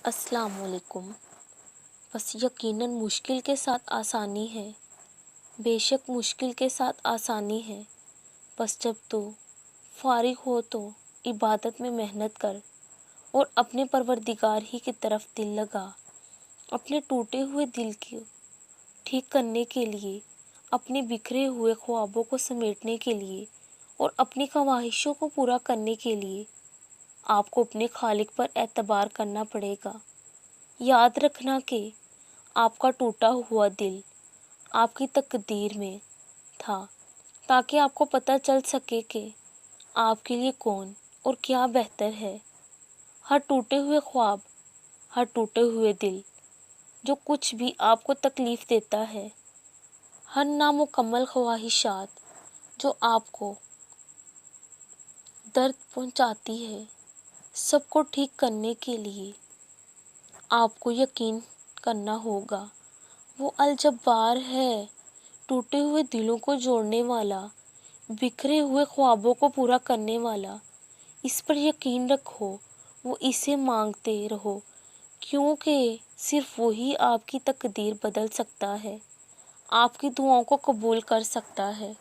السلام علیکم۔ بس یقیناً مشکل کے ساتھ آسانی ہے، بے شک مشکل کے ساتھ آسانی ہے، بس جب تو فارغ ہو تو عبادت میں محنت کر اور اپنے پروردگار ہی کی طرف دل لگا۔ اپنے ٹوٹے ہوئے دل کو ٹھیک کرنے کے لیے، اپنے بکھرے ہوئے خوابوں کو سمیٹنے کے لیے اور اپنی خواہشوں کو پورا کرنے کے لیے آپ کو اپنے خالق پر اعتبار کرنا پڑے گا۔ یاد رکھنا کہ آپ کا ٹوٹا ہوا دل آپ کی تقدیر میں تھا، تاکہ آپ کو پتہ چل سکے کہ آپ کے لیے کون اور کیا بہتر ہے۔ ہر ٹوٹے ہوئے خواب، ہر ٹوٹے ہوئے دل جو کچھ بھی آپ کو تکلیف دیتا ہے، ہر نامکمل خواہشات جو آپ کو درد پہنچاتی ہے، سب کو ٹھیک کرنے کے لیے آپ کو یقین کرنا ہوگا۔ وہ الجبار ہے، ٹوٹے ہوئے دلوں کو جوڑنے والا، بکھرے ہوئے خوابوں کو پورا کرنے والا۔ اس پر یقین رکھو، وہ اسے مانگتے رہو، کیونکہ صرف وہی آپ کی تقدیر بدل سکتا ہے، آپ کی دعاؤں کو قبول کر سکتا ہے۔